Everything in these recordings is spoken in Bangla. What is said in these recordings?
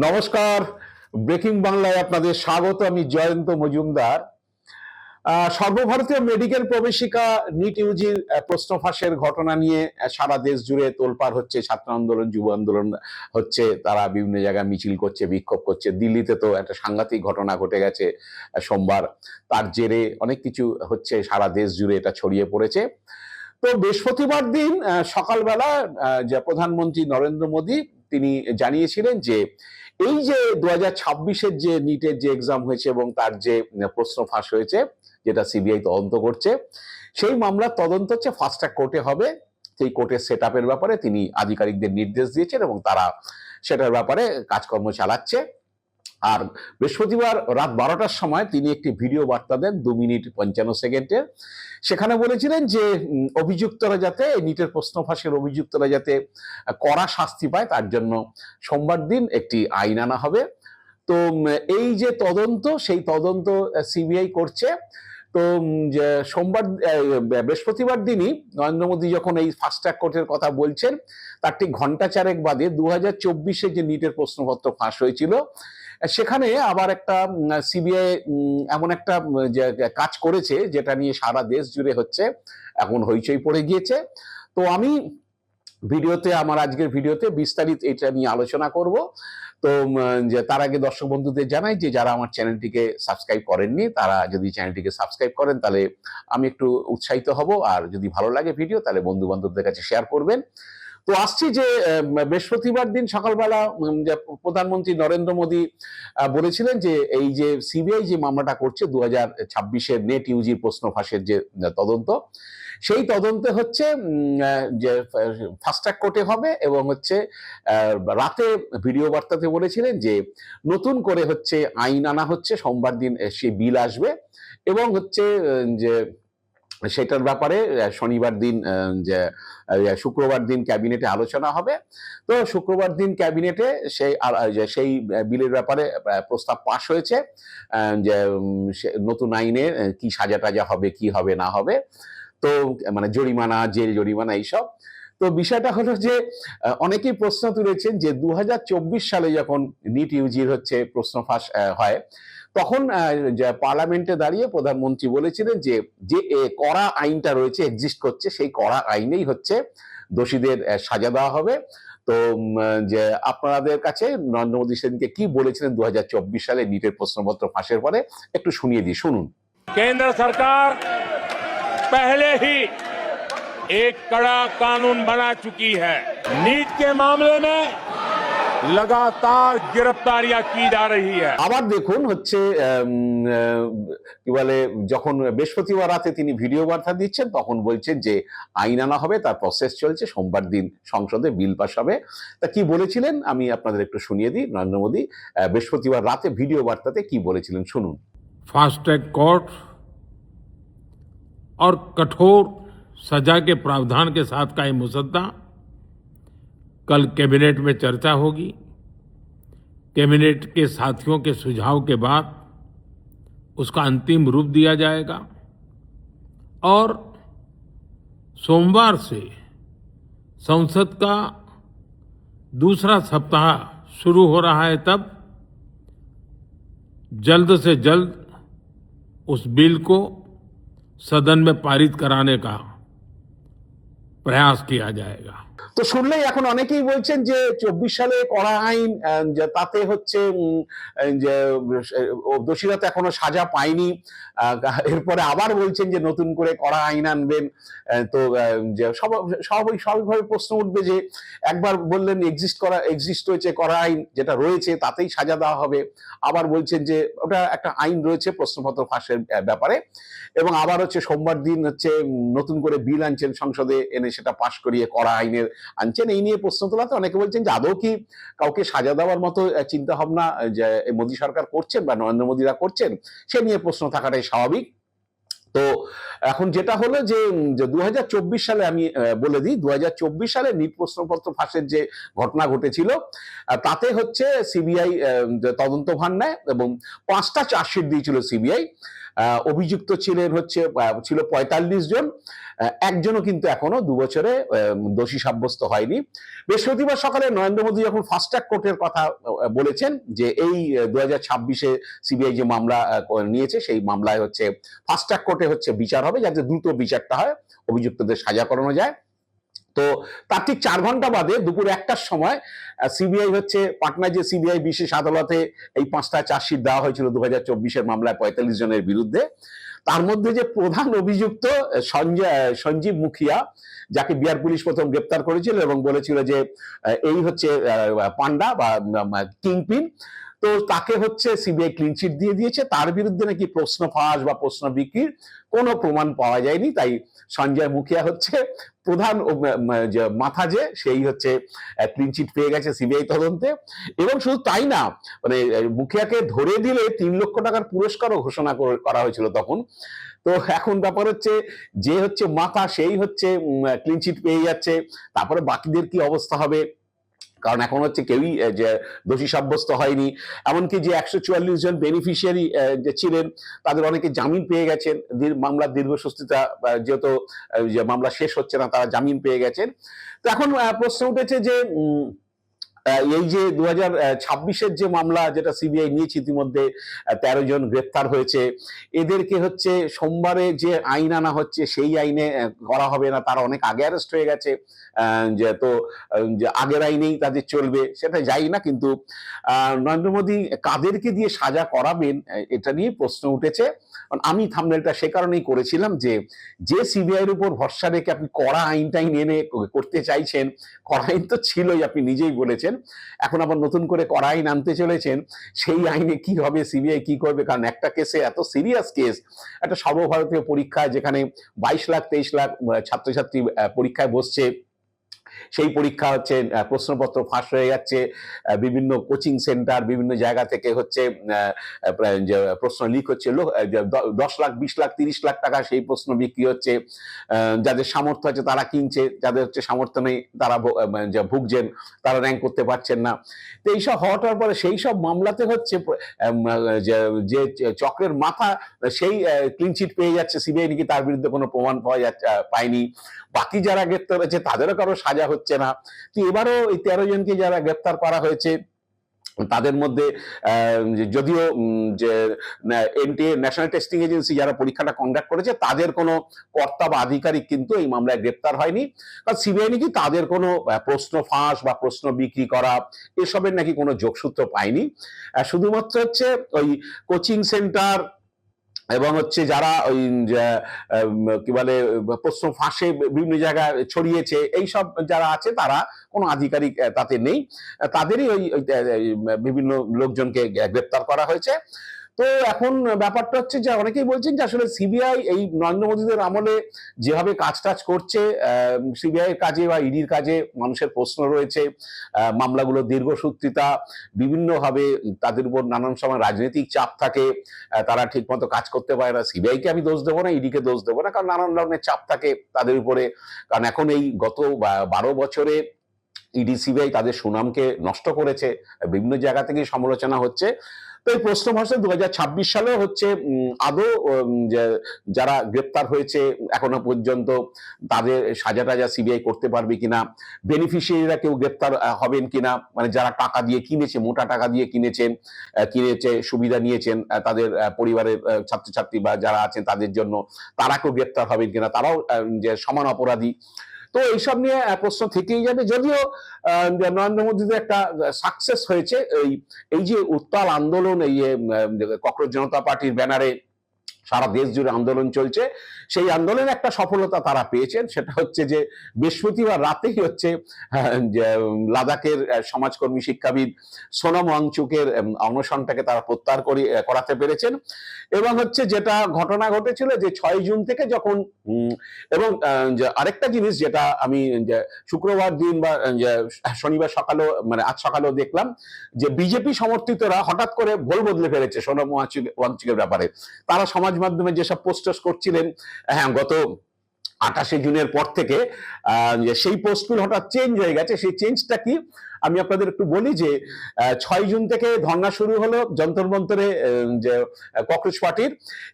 নমস্কার, ব্রেকিং বাংলায় আপনাদের স্বাগত। আমি জয়ন্ত মজুমদার। সর্বভারতীয় মেডিকেল প্রবেশিকা নিট ইউজির প্রশ্ন ফাঁসের ঘটনা নিয়ে সারা দেশ জুড়ে তোলপাড় হচ্ছে, ছাত্র আন্দোলন, যুব আন্দোলন হচ্ছে, তারা বিভিন্ন জায়গায় মিছিল করছে, বিক্ষোভ করছে। দিল্লিতে তো একটা সাংঘাতিক ঘটনা ঘটে গেছে সোমবার, তার জেরে অনেক কিছু হচ্ছে, সারা দেশ জুড়ে এটা ছড়িয়ে পড়েছে। তো বৃহস্পতিবার দিন সকালবেলা যে প্রধানমন্ত্রী নরেন্দ্র মোদী তিনি জানিয়েছিলেন যে এই যে 2026-এর যে নিটের যে এক্সাম হয়েছে এবং তার যে প্রশ্ন ফাঁস হয়েছে, যেটা সিবিআই তদন্ত করছে, সেই মামলার তদন্ত হচ্ছে ফাস্ট ট্র্যাক কোর্টে হবে। সেই কোর্টের সেট আপের ব্যাপারে তিনি আধিকারিকদের নির্দেশ দিয়েছেন এবং তারা সেটার ব্যাপারে কাজকর্ম চালাচ্ছে। আর বৃহস্পতিবার রাত 12টার সময় তিনি একটি ভিডিও বার্তা দেন 2 মিনিট 55 সেকেন্ডের। সেখানে বলেছিলেন যে অভিযুক্তরা যাতে নিটের প্রশ্ন ফাঁসের অভিযুক্তরা যাতে কড়া শাস্তি পায়, তার জন্য সোমবার দিন একটি আইন আনা হবে। তো এই যে তদন্ত, সেই তদন্ত সিবিআই করছে। তো সোমবার বৃহস্পতিবার দিনই নরেন্দ্র মোদী যখন এই ফাস্ট ট্র্যাক কোর্টের কথা বলছেন, তার ঠিক ঘন্টা চারেক বাদে 2024-এ যে নিটের প্রশ্নপত্র ফাঁস হয়েছিল, সেখানে আবার একটা সিবিআই এমন একটা কাজ করেছে যেটা নিয়ে সারা দেশ জুড়ে হচ্ছে এখন হইচই পড়ে গিয়েছে। তো আমি ভিডিওতে, আমার আজকের ভিডিওতে বিস্তারিত এটা নিয়ে আলোচনা করব। তো যে তার আগে দর্শক বন্ধুদের জানাই যে যারা আমার চ্যানেলটিকে সাবস্ক্রাইব করেননি, তারা যদি চ্যানেলটিকে সাবস্ক্রাইব করেন তাহলে আমি একটু উৎসাহিত হব, আর যদি ভালো লাগে ভিডিও তাহলে বন্ধু বান্ধবদের কাছে শেয়ার করবেন। তো আসছি যে বৃহস্পতিবার দিন সকালবেলা প্রধানমন্ত্রী নরেন্দ্র মোদী বলেছিলেন যে এই যে সিবিআই যে মামলাটা করছে 2026-এর নেট ইউজি প্রশ্ন ফাঁসের যে তদন্ত, সেই তদন্তে হচ্ছে যে ফাস্ট ট্র্যাক কোর্টে হবে এবং হচ্ছে রাতে ভিডিও বার্তাতে বলেছিলেন যে নতুন করে হচ্ছে আইন আনা হচ্ছে, সোমবার দিন সেই বিল আসবে এবং হচ্ছে যে সেটার ব্যাপারে শনিবার দিন যে শুক্রবার দিন ক্যাবিনেটে আলোচনা হবে। তো শুক্রবার দিন ক্যাবিনেটে সেই বিলের ব্যাপারে প্রস্তাব পাশ হয়েছে যে নতুন আইনে কি সাজা টাজা হবে, কি হবে না হবে, তো মানে জরিমানা, জেল জরিমানা, এইসব। তো বিষয়টা হলো যে অনেকেই প্রশ্ন তুলেছেন যে 2024 সালে যখন নিট ইউজির হচ্ছে প্রশ্ন ফাঁস হয়, তখন পার্লামেন্টে দাঁড়িয়ে প্রধানমন্ত্রী বলেছিলেন যে যে কড়া আইনটা রয়েছে, এক্সিস্ট করছে, সেই কড়া আইনেই হচ্ছে দোষীদের সাজা দেওয়া হবে। তো যে আপনাদের কাছে নরেন্দ্র মোদী সেদিনকে কি বলেছিলেন 2024 সালে নিটের প্রশ্নপত্র ফাঁসের পরে, একটু শুনিয়ে দিই, শুনুন। केंद्र सरकार पहले ही एक कड़ा कानून बना चुकी है। नीट के मामले में लगातार गिरफ्तारियां की जा रही है। আবার দেখুন হচ্ছে কি বলে, যখন বৃহস্পতিবার রাতে তিনি ভিডিও বার্তা দিচ্ছেন তখন বলছেন যে আইন আনা হবে, তার প্রসেস চলছে, সোমবার দিন সংসদে বিল পাস হবে। তা কি বলেছিলেন আমি আপনাদের একটু শুনিয়ে দিই। নরেন্দ্র মোদী বৃহস্পতিবার রাতে ভিডিও বার্তাতে কি বলেছিলেন, শুনুন। फास्ट ट्रैक कोर्ट और कठोर सजा के प्रावधान के साथ का ये मुसद्दा कल कैबिनेट में चर्चा होगी। कैबिनेट के साथियों के सुझाव के बाद उसका अंतिम रूप दिया जाएगा और सोमवार से संसद का दूसरा सप्ताह शुरू हो रहा है, तब जल्द से जल्द उस बिल को सदन में पारित कराने का प्रयास किया जाएगा। তো শুনলেই এখন অনেকেই বলছেন যে 24 সালে কড়া আইন, তাতে হচ্ছে যে দোষীরা তো এখনো সাজা পায়নি, এরপরে আবার বলছেন যে নতুন করে কড়া আইন আনবেন। তো স্বাভাবিকভাবে প্রশ্ন উঠবে যে একবার বললেন এক্সিস্ট হয়েছে কড়া আইন, যেটা রয়েছে তাতেই সাজা দেওয়া হবে, আবার বলছেন যে ওটা একটা আইন রয়েছে প্রশ্নপত্র ফাঁসের ব্যাপারে, এবং আবার হচ্ছে সোমবার দিন হচ্ছে নতুন করে বিল আনছেন সংসদে, এনে সেটা পাশ করিয়ে কড়া আইনের আনছেন। এই নিয়ে প্রশ্ন তোলাতে অনেকে বলছেন যে আদৌ কি কাউকে সাজা দেওয়ার মতো চিন্তা ভাবনা যে মোদী সরকার করছেন বা নরেন্দ্র মোদীরা করছেন, সে নিয়ে প্রশ্ন থাকাটাই স্বাভাবিক। তো এখন যেটা হলো যে 2024 সালে, আমি বলে দিই, 2024 সালে নিট প্রশ্নপত্র ফাঁসের যে ঘটনা ঘটেছিল, তাতে হচ্ছে সিবিআই তদন্তভার নেয় এবং 5টা চার্জশিট দিয়েছিল সিবিআই। অভিযুক্ত ছিলেন ছিল 45 জন, একজনও কিন্তু এখনো 2 বছরে দোষী সাব্যস্ত হয়নি। বৃহস্পতিবার সকালে নরেন্দ্র মোদী যখন ফাস্ট ট্র্যাক কোর্টের কথা বলেছেন যে এই 2026-এ সিবিআই যে মামলা নিয়েছে সেই মামলায় ফাস্ট ট্র্যাক কোর্টে বিচার হবে, যাতে দ্রুত বিচারটা হয়, অভিযুক্তদের সাজা করানো যায়। তো তার ঠিক 4 ঘন্টা বাদে দুপুর 1টার সময় সিবিআই পাটনায় যে সিবিআই বিশেষ আদালতে এই 5টা চার্জশিট দেওয়া হয়েছিল 2024-এর মামলায় 45 জনের বিরুদ্ধে। তার মধ্যে যে প্রধান অভিযুক্ত সঞ্জীব মুখিয়া, যাকে বিহার পুলিশ প্রথম গ্রেপ্তার করেছিল এবং বলেছিল যে এই পান্ডা বা কিংপিন, তো তাকে সিবিআই ক্লিন চিট দিয়ে দিয়েছে। তার বিরুদ্ধে নাকি প্রশ্ন ফাঁস বা প্রশ্ন বিক্রির কোনো প্রমাণ পাওয়া যায়নি, তাই সঞ্জয় মুখিয়া প্রধান মাথা, যে সেই ক্লিন চিট পেয়ে গেছে সিবিআই তদন্তে। এবং শুধু তাই না, মানে মুখিয়াকে ধরে দিলে 3 লক্ষ টাকার পুরস্কারও ঘোষণা করা হয়েছিল তখন। তো এখন ব্যাপার যে মাথা সেই ক্লিন চিট পেয়ে যাচ্ছে, তারপরে বাকিদের কি অবস্থা হবে, কারণ এখন কেউই যে দোষী সাব্যস্ত হয়নি। এমনকি যে 144 জন বেনিফিশিয়ারি যে ছিলেন তাদের অনেকে জামিন পেয়ে গেছেন, মামলার দীর্ঘসূত্রিতা যেহেতু যে মামলা শেষ হচ্ছে না, তারা জামিন পেয়ে গেছেন। তো এখন প্রশ্ন উঠেছে যে এই যে 2026-এর যে মামলা যেটা সিবিআই নিয়েছে, ইতিমধ্যে 13 জন গ্রেপ্তার হয়েছে, এদেরকে সোমবারে যে আইন আনা হচ্ছে সেই আইনে করা হবে না, তারা অনেক আগে অ্যারেস্ট হয়ে গেছে, যে তো যে আগের আইনেই তাদের চলবে, সেটা যাই না। কিন্তু নরেন্দ্র মোদী কাদেরকে দিয়ে সাজা করাবেন এটা নিয়ে প্রশ্ন উঠেছে। আমি থাম্বনেলটা সে কারণেই করেছিলাম যে সিবিআই এর উপর ভরসা রেখে আপনি কড়া আইনটাই এনে করতে চাইছেন, কড়া আইন তো ছিলই, আপনি নিজেই বলেছেন, এখন আবার নতুন করে কড়া আইন আনতে চলেছেন, সেই আইনে কি হবে, সিবিআই কি করবে? কারণ একটা কেসে, এত সিরিয়াস কেস, একটা সর্বভারতীয় পরীক্ষায় যেখানে 22 লাখ 23 লাখ ছাত্রছাত্রী পরীক্ষায় বসছে, সেই পরীক্ষা প্রশ্নপত্র ফাঁস হয়ে যাচ্ছে, বিভিন্ন কোচিং সেন্টার বিভিন্ন জায়গা থেকে প্রশ্ন লিক হচ্ছে, 10 লাখ 20 লাখ 30 লাখ টাকা সেই প্রশ্ন বিক্রি হচ্ছে, যাদের সামর্থ্য আছে তারা কিনছে, যাদের সামর্থ্য নেই তারা ভুগছেন, তারা র্যাঙ্ক করতে পারছেন না। তো এইসব হওয়ার পরে সেই সব মামলাতে যে চক্রের মাথা সেই ক্লিন চিট পেয়ে যাচ্ছে, সিবিআই নাকি তার বিরুদ্ধে কোনো প্রমাণ পায়নি। বাকি যারা গ্রেপ্তার হয়েছে তাদেরও কারো সাজা হচ্ছে না। তো এবারও এই 13 জনকে যারা গ্রেপ্তার করা হয়েছে তাদের মধ্যে যদিও যে এনটিএ ন্যাশনাল টেস্টিং এজেন্সি যারা পরীক্ষাটা কন্ডাক্ট করেছে তাদের কোনো কর্তা বা আধিকারিক কিন্তু এই মামলায় গ্রেপ্তার হয়নি, কারণ সিবিআই নাকি তাদের কোনো প্রশ্ন ফাঁস বা প্রশ্ন বিক্রি করা এসবের নাকি কোনো যোগসূত্র পায়নি। শুধুমাত্র ওই কোচিং সেন্টার এবং যারা ওই কি বলে প্রশ্ন ফাঁসে বিভিন্ন জায়গায় ছড়িয়েছে, এইসব যারা আছে তারা কোনো আধিকারিক তাতে নেই, তাদেরই ওই বিভিন্ন লোকজনকে গ্রেপ্তার করা হয়েছে। তো এখন ব্যাপারটা যে অনেকেই বলছেন যে আসলে সিবিআই এই নরেন্দ্র মোদীদের আমলে যেভাবে কাজ করছে, সিবিআই এর কাজে বা ইডির কাজে মানুষের প্রশ্ন রয়েছে, মামলাগুলো দীর্ঘসূত্রিতা, বিভিন্নভাবে তাদের উপর নানান সময় রাজনৈতিক চাপ থাকে, তারা ঠিকমতো কাজ করতে পারে না। সিবিআইকে আমি দোষ দেবো না, ইডিকে দোষ দেবো না, কারণ নানান ধরনের চাপ থাকে তাদের উপরে। কারণ এখন এই গত 12 বছরে ইডি সিবিআই তাদের সুনামকে নষ্ট করেছে, বিভিন্ন জায়গা থেকে সমালোচনা হচ্ছে। তো এই প্রশ্ন ভাষা 2026 সালেও আদৌ যারা গ্রেপ্তার হয়েছে এখনো পর্যন্ত তাদের সাজা সিবিআই করতে পারবে কিনা, বেনিফিশিয়ারিরা কেউ গ্রেপ্তার হবেন কিনা, মানে যারা টাকা দিয়ে কিনেছে, মোটা টাকা দিয়ে কিনেছে সুবিধা নিয়েছেন তাদের পরিবারের ছাত্রছাত্রী বা যারা আছেন তাদের জন্য, তারা কেউ গ্রেপ্তার হবেন কিনা, তারাও যে সমান অপরাধী। তো এইসব নিয়ে প্রশ্ন থেকেই যাবে। যদিও নরেন্দ্র মোদীদের একটা সাকসেস হয়েছে, এই যে উত্তাল আন্দোলন, এই ককরোচ জনতা পার্টির ব্যানারে সারা দেশ জুড়ে আন্দোলন চলছে, সেই আন্দোলনে একটা সফলতা তারা পেয়েছেন, সেটা যে বৃহস্পতিবার রাতেই লাদাখের সমাজকর্মী শিক্ষাবিদ সোনম ওয়াংচুকের অনশনটাকে তারা প্রত্যাহার করাতে পেরেছেন। এবং যেটা ঘটনা ঘটেছিল যে 6 জুন থেকে যখন, এবং আরেকটা জিনিস যেটা আমি শুক্রবার দিন বা শনিবার সকালেও, মানে আজ সকালেও দেখলাম যে বিজেপি সমর্থিতরা হঠাৎ করে ভোল বদলে ফেলেছে সোনম ওয়াংচুকের ব্যাপারে। তারা সমাজ মাধ্যমে যেসব পোস্টার্স করছিলেন, হ্যাঁ গত 28 জুনের পর থেকে যে সেই পোস্টগুলো হঠাৎ চেঞ্জ হয়ে গেছে। সেই চেঞ্জটা কি আমি আপনাদের একটু বলি যে 6 জুন থেকে ধর্ণা শুরু হলো যন্তর মন্তরে যে ককরোচ পার্টির,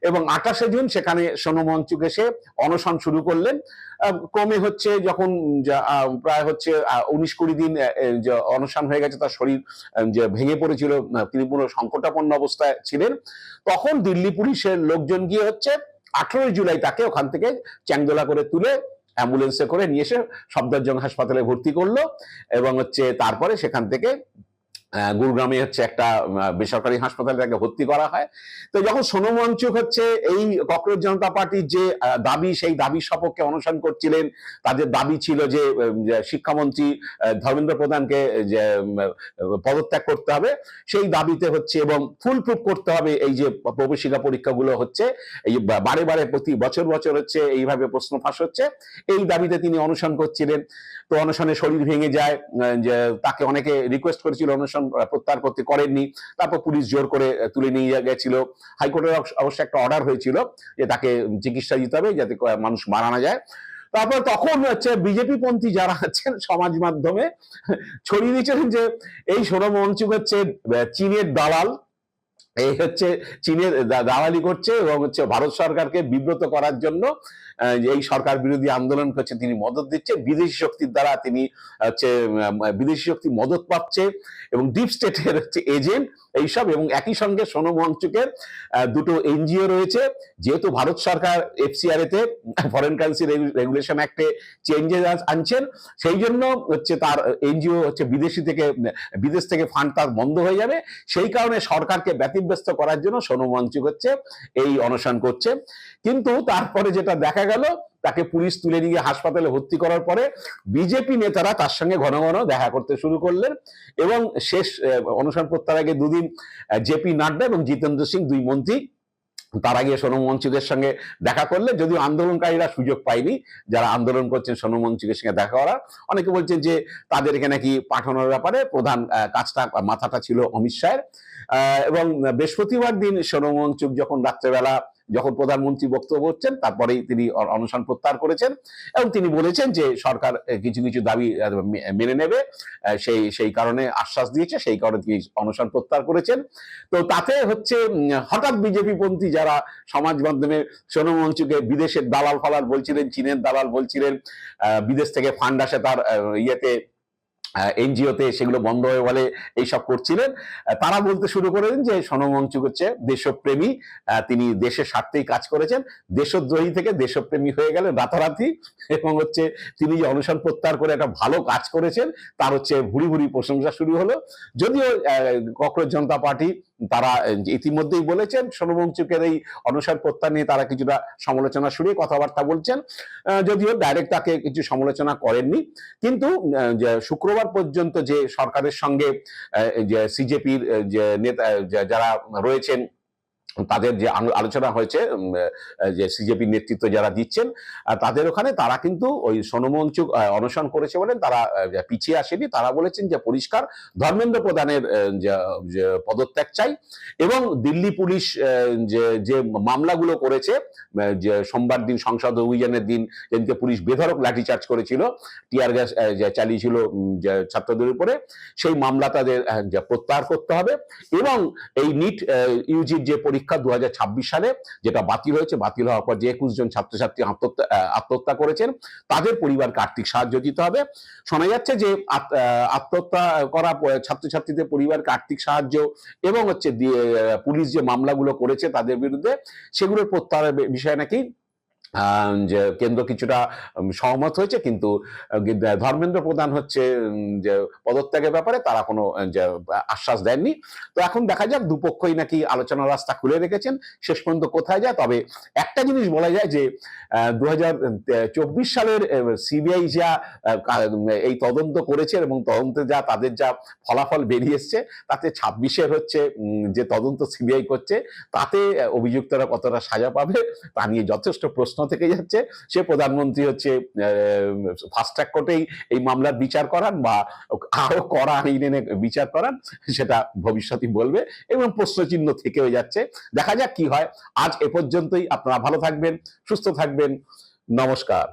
এবং 28 জুন সেখানে সোনম ওয়াংচুক এসে অনশন শুরু করলেন। ক্রমে হচ্ছে যখন প্রায় হচ্ছে 19-20 দিন যে অনশন হয়ে গেছে, তার শরীর যে ভেঙে পড়েছিল, তিনি পুরো সংকটাপন্ন অবস্থায় ছিলেন, তখন দিল্লি পুলিশের লোকজন গিয়ে হচ্ছে 18 জুলাই তাকে ওখান থেকে চ্যাংদোলা করে তুলে অ্যাম্বুলেন্সে করে নিয়ে এসে সফদরজং হাসপাতালে ভর্তি করলো, এবং হচ্ছে তারপরে সেখান থেকে গুরুগ্রামে হচ্ছে একটা বেসরকারি হাসপাতালে তাকে ভর্তি করা হয়। তো যখন সোনম ওয়াংচুক হচ্ছে এই ককরোচ জনতা পার্টির যে দাবি, সেই দাবির সপক্ষে অনশন করছিলেন, তাদের দাবি ছিল যে শিক্ষামন্ত্রী ধর্মেন্দ্র প্রধানকে যে পদত্যাগ করতে হবে, সেই দাবিতে হচ্ছে এবং ফুল প্রুফ করতে হবে এই যে প্রবেশিকা পরীক্ষাগুলো হচ্ছে, এই বারে বারে প্রতি বছর বছর হচ্ছে এইভাবে প্রশ্ন ফাঁস হচ্ছে, এই দাবিতে তিনি অনশন করছিলেন। তো অনশনে শরীর ভেঙে যায়, যে তাকে অনেকে রিকোয়েস্ট করেছিল অনশন প্রত্যাহার করতে, করেননি। তারপর পুলিশ জোর করে তুলে নিয়ে গেছিল। হাইকোর্টের অবশ্য একটা অর্ডার হয়েছিল যে তাকে চিকিৎসা দিতে হবে যাতে মানুষ মারা না যায়। তারপর তখন হচ্ছে বিজেপি পন্থী যারা আছেন সমাজ মাধ্যমে ছড়িয়ে দিয়েছিলেন যে এই সোনম ওয়াংচুক হচ্ছে চীনের দালাল, এই হচ্ছে চীনের দালালি করছে, এবং হচ্ছে ভারত সরকারকে বিব্রত করার জন্য এই সরকার বিরোধী আন্দোলন করছে তিনি মদত দিচ্ছে, বিদেশি শক্তির দ্বারা তিনি হচ্ছে বিদেশি শক্তি মদত পাচ্ছে, এবং ডিপ স্টেটের হচ্ছে এজেন্ট এইসব। এবং একই সঙ্গে সোনম ওয়াংচুকের দুটো এনজিও রয়েছে, যেহেতু ভারত সরকার এফসিআর তে ফরেন কারেন্সি রেগুলেশন অ্যাক্টে চেঞ্জেস আনছেন, সেই জন্য হচ্ছে তার এনজিও হচ্ছে বিদেশ থেকে ফান্ড তার বন্ধ হয়ে যাবে, সেই কারণে সরকারকে ব্যতিব্যস্ত করার জন্য সোনম ওয়াংচুক হচ্ছে এই অনশন করছে। কিন্তু তারপরে যেটা দেখা গেল, তাকে পুলিশ তুলে নিয়ে হাসপাতালে ভর্তি করার পরে বিজেপি নেতারা তার সঙ্গে ঘন ঘন দেখা করতে শুরু করলেন, এবং শেষ অনশন প্রত্যাহারের আগে দুদিন জেপি নাড্ডা এবং জিতেন্দ্র সিং, দুই মন্ত্রী, তারা গিয়ে সোনম ওয়াংচুকের সঙ্গে দেখা করলে, যদিও আন্দোলনকারীরা সুযোগ পায়নি, যারা আন্দোলন করছেন সোনম ওয়াংচুকের সঙ্গে দেখা করার। অনেকে বলছেন যে তাদের এখানে কি পাঠানোর ব্যাপারে প্রধান কাজটা, মাথাটা ছিল অমিত শাহের। এবং বৃহস্পতিবার দিন সোনম ওয়াংচুক যখন রাত্রেবেলা যখন প্রধানমন্ত্রী বক্তব্য করছেন, তারপরেই তিনি অনশন প্রত্যাহার করেছেন, এবং তিনি বলেছেন যে সরকার কিছু কিছু দাবি মেনে নেবে, সেই কারণে আশ্বাস দিয়েছে, সেই কারণে তিনি অনশন প্রত্যাহার করেছেন। তো তাতে হচ্ছে হঠাৎ বিজেপি পন্থী যারা সমাজ মাধ্যমে সোনম ওয়াংচুককে বিদেশের দালাল ফালাল বলছিলেন, চীনের দালাল বলছিলেন, বিদেশ থেকে ফান্ড আসে তার ইয়েতে এনজিওতে, সেগুলো বন্ধ হয়ে বলে এইসব করছিলেন, তারা বলতে শুরু করেন যে সোনম ওয়াংচুক হচ্ছে দেশপ্রেমী, তিনি দেশের স্বার্থেই কাজ করেছেন, দেশদ্রোহী থেকে দেশপ্রেমী হয়ে গেলেন রাতারাতি, এবং হচ্ছে তিনি যে অনশন প্রত্যাহার করে একটা ভালো কাজ করেছেন তার হচ্ছে ভুরি ভুরি প্রশংসা শুরু হলো। যদিও ককরোচ জনতা পার্টি তারা ইতিমধ্যেই বলেছেন সোনম ওয়াংচুকের এই অনশন প্রত্যাহার নিয়ে তারা কিছুটা সমালোচনা শুরুয়ে কথাবার্তা বলছেন, যদিও ডাইরেক্ট তাকে কিছু সমালোচনা করেননি। কিন্তু শুক্রবার পর্যন্ত যে সরকারের সঙ্গে যে সিজেপির যে নেতা যারা রয়েছেন তাদের যে আলোচনা হয়েছে, যে সিজেপি নেতৃত্ব যারা দিচ্ছেন তাদের ওখানে, তারা কিন্তু ওই সোনম ওয়াংচুক অনশন করেছে বলেন তারা পিছিয়ে আসেনি। তারা বলেছেন যে পরিষ্কার ধর্মেন্দ্র প্রধানের যে পদত্যাগ চাই, এবং দিল্লি পুলিশ যে মামলাগুলো করেছে, যে সোমবার দিন সংসদ অভিযানের দিন যেদিনকে পুলিশ বেধড়ক লাঠিচার্জ করেছিল, টিয়ার গ্যাস চালিয়েছিল ছাত্রদের উপরে, সেই মামলা তাদের প্রত্যাহার করতে হবে। এবং এই নিট ইউজির যে পরীক্ষা 2026 সালে যেটা বাতিল হয়েছে, বাতিল হওয়ার পর যে 21 জন ছাত্রছাত্রী আত্মহত্যা করেছেন, তাদের পরিবারকে আর্থিক সাহায্য দিতে হবে। শোনা যাচ্ছে যে আত্মহত্যা করা ছাত্রছাত্রীদের পরিবারকে আর্থিক সাহায্য, এবং হচ্ছে পুলিশ যে মামলাগুলো করেছে তাদের বিরুদ্ধে, সেগুলোর প্রত্যাহারের বিষয়ে নাকি যে কেন্দ্র কিছুটা সহমত হয়েছে, কিন্তু ধর্মেন্দ্র প্রধান হচ্ছে যে পদত্যাগের ব্যাপারে তারা কোনো আশ্বাস দেননি। তো এখন দেখা যাক, দুপক্ষই নাকি আলোচনার রাস্তা খুলে রেখেছেন, শেষ পর্যন্ত কোথায় যায়। তবে একটা জিনিস বলা যায় যে 2024 সালের সিবিআই যা এই তদন্ত করেছে, এবং তদন্তে যা তাদের যা ফলাফল বেরিয়ে এসছে, তাতে 26-এর হচ্ছে যে তদন্ত সিবিআই করছে, তাতে অভিযুক্তরা কতটা সাজা পাবে তা নিয়ে যথেষ্ট প্রশ্ন থেকে যাচ্ছে। সে প্রধানমন্ত্রী হচ্ছে ফাস্ট ট্র্যাক কোর্টেই এই মামলার বিচার করান, বা আরো কড়া আইন এনে বিচার করান, সেটা ভবিষ্যতই বলবে, এবং প্রশ্নচিহ্ন থেকেও যাচ্ছে। দেখা যাক কি হয়। আজ এ পর্যন্তই। আপনারা ভালো থাকবেন, সুস্থ থাকবেন। নমস্কার।